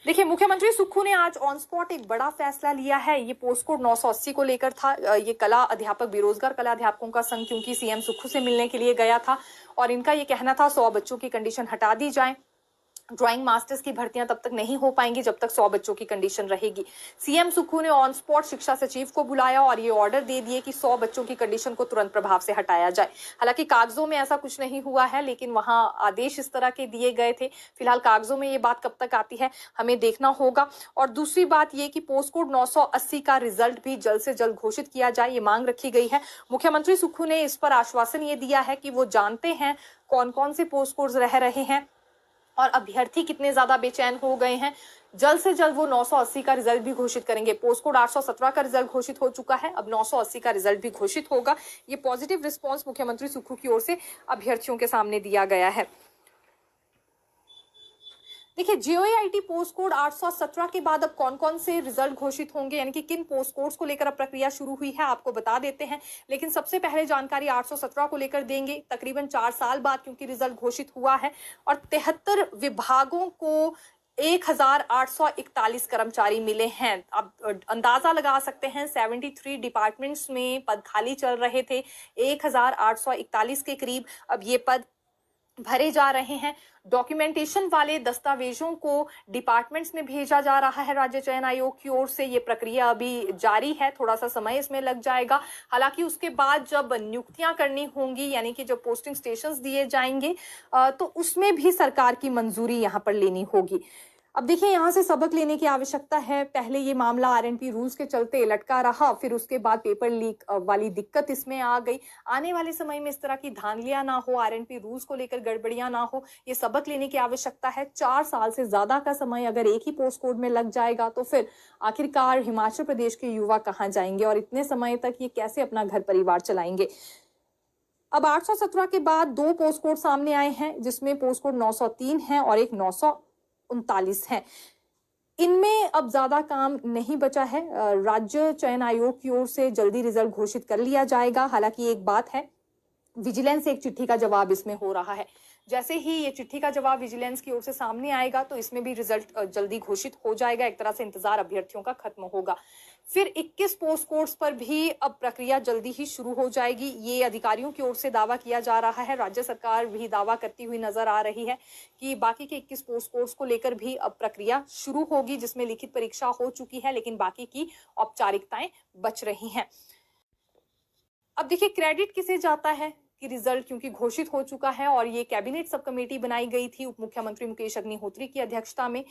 देखिए, मुख्यमंत्री सुक्खू ने आज ऑन स्पॉट एक बड़ा फैसला लिया है। ये पोस्ट कोड 980 को लेकर था। ये कला अध्यापक बेरोजगार कला अध्यापकों का संघ क्योंकि सीएम सुक्खू से मिलने के लिए गया था और इनका ये कहना था 100 बच्चों की कंडीशन हटा दी जाए। ड्राइंग मास्टर्स की भर्तियां तब तक नहीं हो पाएंगी जब तक 100 बच्चों की कंडीशन रहेगी। सीएम सुक्खू ने ऑन स्पॉट शिक्षा सचिव को बुलाया और ये ऑर्डर दे दिए कि 100 बच्चों की कंडीशन को तुरंत प्रभाव से हटाया जाए। हालांकि कागजों में ऐसा कुछ नहीं हुआ है, लेकिन वहां आदेश इस तरह के दिए गए थे। फिलहाल कागजों में ये बात कब तक आती है हमें देखना होगा। और दूसरी बात ये कि पोस्ट कोड 980 का रिजल्ट भी जल्द से जल्द घोषित किया जाए, ये मांग रखी गई है। मुख्यमंत्री सुक्खू ने इस पर आश्वासन ये दिया है कि वो जानते हैं कौन कौन से पोस्ट कोड्स रह रहे हैं और अभ्यर्थी कितने ज्यादा बेचैन हो गए हैं। जल्द से जल्द वो 980 का रिजल्ट भी घोषित करेंगे। पोस्ट कोड 817 का रिजल्ट घोषित हो चुका है, अब 980 का रिजल्ट भी घोषित होगा। ये पॉजिटिव रिस्पांस मुख्यमंत्री सुक्खू की ओर से अभ्यर्थियों के सामने दिया गया है। देखिए, जेईआईटी पोस्ट कोड 817 के बाद अब कौन कौन से रिजल्ट घोषित होंगे, यानी कि किन पोस्ट कोड्स को लेकर अब प्रक्रिया शुरू हुई है, आपको बता देते हैं। लेकिन सबसे पहले जानकारी 817 को लेकर देंगे। तकरीबन 4 साल बाद क्योंकि रिजल्ट घोषित हुआ है और 73 विभागों को 1841 कर्मचारी मिले हैं। अब अंदाजा लगा सकते हैं 73 डिपार्टमेंट्स में पद खाली चल रहे थे। 1841 के करीब अब ये पद भरे जा रहे हैं। डॉक्यूमेंटेशन वाले दस्तावेजों को डिपार्टमेंट्स में भेजा जा रहा है राज्य चयन आयोग की ओर से। ये प्रक्रिया अभी जारी है, थोड़ा सा समय इसमें लग जाएगा। हालांकि उसके बाद जब नियुक्तियां करनी होंगी, यानी कि जब पोस्टिंग स्टेशंस दिए जाएंगे, तो उसमें भी सरकार की मंजूरी यहां पर लेनी होगी। अब देखिए, यहां से सबक लेने की आवश्यकता है। पहले ये मामला आरएनपी रूल्स के चलते लटका रहा, फिर उसके बाद पेपर लीक वाली दिक्कत इसमें आ गई। आने वाले समय में इस तरह की धांधलियां ना हो, आरएनपी रूल्स को लेकर गड़बड़ियां ना हो, ये सबक लेने की आवश्यकता है। 4 साल से ज्यादा का समय अगर एक ही पोस्ट कोड में लग जाएगा तो फिर आखिरकार हिमाचल प्रदेश के युवा कहाँ जाएंगे और इतने समय तक ये कैसे अपना घर परिवार चलाएंगे। अब 817 के बाद 2 पोस्ट कोड सामने आए हैं, जिसमें पोस्ट कोड 903 है और एक 939 है। इनमें अब ज्यादा काम नहीं बचा है। राज्य चयन आयोग की ओर से जल्दी रिजल्ट घोषित कर लिया जाएगा। हालांकि एक बात है, विजिलेंस से एक चिट्ठी का जवाब इसमें हो रहा है। जैसे ही ये चिट्ठी का जवाब विजिलेंस की ओर से सामने आएगा तो इसमें भी रिजल्ट जल्दी घोषित हो जाएगा। एक तरह से इंतजार अभ्यर्थियों का खत्म होगा। फिर 21 पोस्ट कोड्स पर भी अब प्रक्रिया जल्दी ही शुरू हो जाएगी, ये अधिकारियों की ओर से दावा किया जा रहा है। राज्य सरकार भी दावा करती हुई नजर आ रही है कि बाकी के 21 पोस्ट कोड्स को लेकर भी अब प्रक्रिया शुरू होगी, जिसमें लिखित परीक्षा हो चुकी है, लेकिन बाकी की औपचारिकताएं बच रही हैं। अब देखिए, क्रेडिट किसे जाता है कि रिजल्ट क्योंकि घोषित हो चुका है और ये कैबिनेट सब कमेटी बनाई गई थी उप मुख्यमंत्री मुकेश अग्निहोत्री की अध्यक्षता में।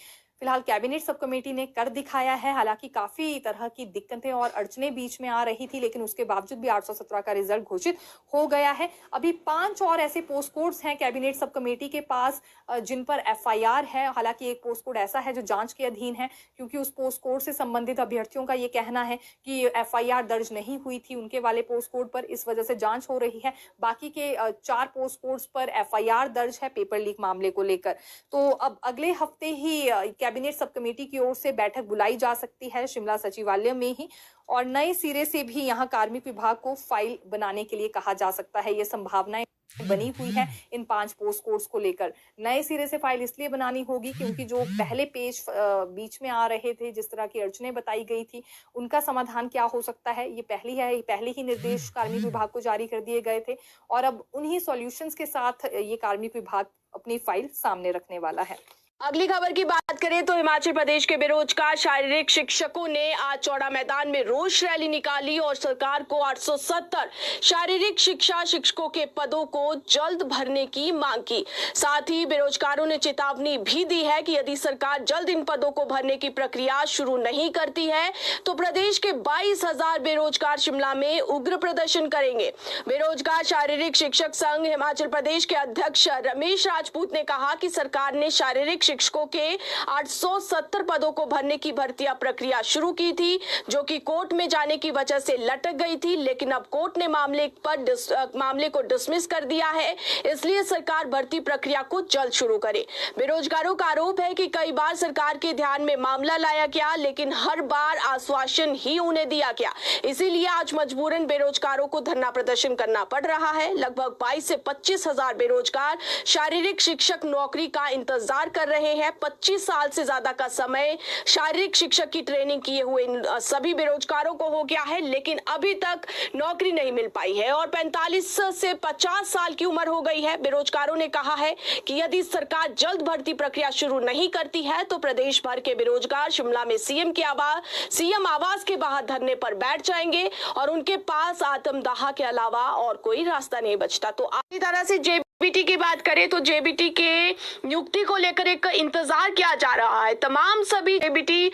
फिलहाल कैबिनेट सब कमेटी ने कर दिखाया है। हालांकि काफी तरह की दिक्कतें और अड़चने बीच में आ रही थी, लेकिन उसके बावजूद भी 817 का रिजल्ट घोषित हो गया है। अभी 5 और ऐसे पोस्ट कोड्स हैं कैबिनेट सब कमेटी के पास जिन पर एफआईआर है। हालांकि एक पोस्ट कोड ऐसा है जो जांच के अधीन है, क्योंकि उस पोस्ट कोड से संबंधित अभ्यर्थियों का ये कहना है कि एफआईआर दर्ज नहीं हुई थी उनके वाले पोस्ट कोड पर, इस वजह से जांच हो रही है। बाकी के 4 पोस्ट कोड्स पर एफआईआर दर्ज है पेपर लीक मामले को लेकर। तो अब अगले हफ्ते ही कैबिनेट सब कमेटी की ओर से बैठक बुलाई जा सकती है शिमला सचिवालय में ही, और नए सिरे से भी यहां कार्मिक विभाग को फाइल बनाने के लिए कहा जा सकता है। ये संभावनाएं बनी हुई है इन 5 पोस्ट कोड्स को लेकर। नए सिरे से फाइल इसलिए बनानी होगी क्योंकि जो पहले पेज बीच में आ रहे थे, जिस तरह की अड़चनें बताई गई थी, उनका समाधान क्या हो सकता है, ये पहले ही निर्देश कार्मिक विभाग को जारी कर दिए गए थे और अब उन्हीं सॉल्यूशंस के साथ ये कार्मिक विभाग अपनी फाइल सामने रखने वाला है। अगली खबर की बात करें तो हिमाचल प्रदेश के बेरोजगार शारीरिक शिक्षकों ने आज चौड़ा मैदान में रोष रैली निकाली और सरकार को 870 शारीरिक शिक्षा शिक्षकों के पदों को जल्द भरने की मांग की। साथ ही बेरोजगारों ने चेतावनी भी दी है कि यदि सरकार जल्द इन पदों को भरने की प्रक्रिया शुरू नहीं करती है तो प्रदेश के 22,000 बेरोजगार शिमला में उग्र प्रदर्शन करेंगे। बेरोजगार शारीरिक शिक्षक संघ हिमाचल प्रदेश के अध्यक्ष रमेश राजपूत ने कहा कि सरकार ने शारीरिक शिक्षकों के 870 पदों को भरने की भर्तियां प्रक्रिया शुरू की थी, जो कि कोर्ट में जाने की वजह से लटक गई थी, लेकिन अब कोर्ट ने मामले को डिसमिस कर दिया है। इसलिए सरकार भर्ती प्रक्रिया को जल्द शुरू करे। बेरोजगारों का आरोप है कि कई बार सरकार के ध्यान में मामला लाया गया, लेकिन हर बार आश्वासन ही उन्हें दिया गया। इसीलिए आज मजबूरन बेरोजगारों को धरना प्रदर्शन करना पड़ रहा है। लगभग 22 से 25 हजार बेरोजगार शारीरिक शिक्षक नौकरी का इंतजार कर रहे हैं। 25 साल से ज्यादा का समय शारीरिक शिक्षक की ट्रेनिंग किए हुए इन सभी बेरोजगारों को हो गया है, लेकिन अभी तक नौकरी नहीं मिल पाई है और 45 से 50 साल की उम्र हो गई है। बेरोजगारों ने कहा है कि यदि सरकार जल्द भर्ती प्रक्रिया शुरू नहीं करती है तो प्रदेश भर के बेरोजगार शिमला में सीएम आवास के बाहर धरने पर बैठ जाएंगे और उनके पास आत्मदाह के अलावा और कोई रास्ता नहीं बचता। तो इसी तरह से जेबीटी की बात करें तो जेबीटी के नियुक्ति को लेकर एक इंतजार किया जा रहा है। तमाम सभी जेबीटी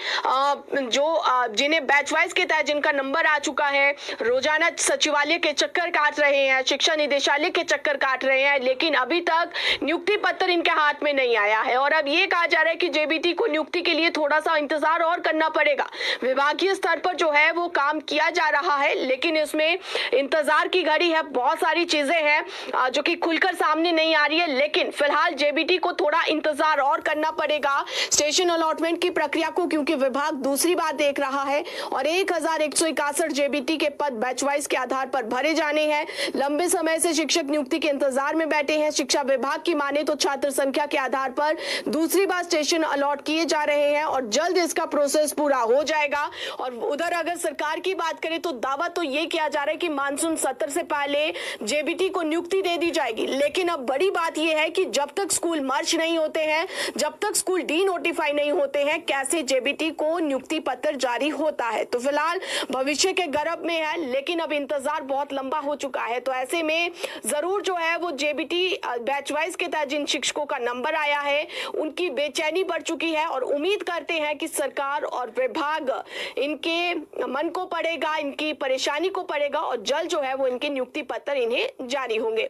जिन्हें बैच वाइज के तहत जिनका नंबर आ चुका है, रोजाना सचिवालय के चक्कर काट रहे हैं, शिक्षा निदेशालय के चक्कर काट रहे हैं, लेकिन अभी तक नियुक्ति पत्र इनके हाथ में नहीं आया है। और अब ये कहा जा रहा है कि जेबीटी को नियुक्ति के लिए थोड़ा सा इंतजार और करना पड़ेगा। विभागीय स्तर पर जो है वो काम किया जा रहा है, लेकिन इसमें इंतजार की घड़ी है। बहुत सारी चीजें हैं जो कि खुलकर सामने नहीं आ रही है, लेकिन फिलहाल जेबीटी को थोड़ा इंतजार और करना पड़ेगा स्टेशन अलॉटमेंट की प्रक्रिया को, क्योंकि विभाग दूसरी बात देख रहा है और 1161 जेबीटी के पद बैच वाइज के आधार पर भरे जाने हैं। लंबे समय से शिक्षक नियुक्ति के इंतजार में बैठे हैं। शिक्षा विभाग की माने तो छात्र संख्या के आधार पर दूसरी बार स्टेशन अलॉट किए जा रहे हैं और जल्द इसका प्रोसेस पूरा हो जाएगा। और उधर अगर सरकार की बात करें तो दावा तो ये किया जा रहा है कि मानसून सत्र से पहले जेबीटी को नियुक्ति दे दी जाएगी, लेकिन अब बड़ी बात यह है कि जब तक स्कूल मर्ज नहीं होते हैं, जब तक स्कूल डी नोटिफाई नहीं होते हैं, कैसे जेबीटी को नियुक्ति पत्र जारी होता है। तो फिलहाल भविष्य के गर्भ में है, लेकिन अब इंतजार बहुत लंबा हो चुका है। तो ऐसे में जरूर जो है वो जेबीटी बैच वाइज के तहत जिन शिक्षकों का नंबर आया है उनकी बेचैनी बढ़ चुकी है और उम्मीद करते हैं कि सरकार और विभाग इनके मन को पड़ेगा, इनकी परेशानी को पड़ेगा और जल्द जो है वो इनके नियुक्ति पत्र इन्हें जारी होंगे।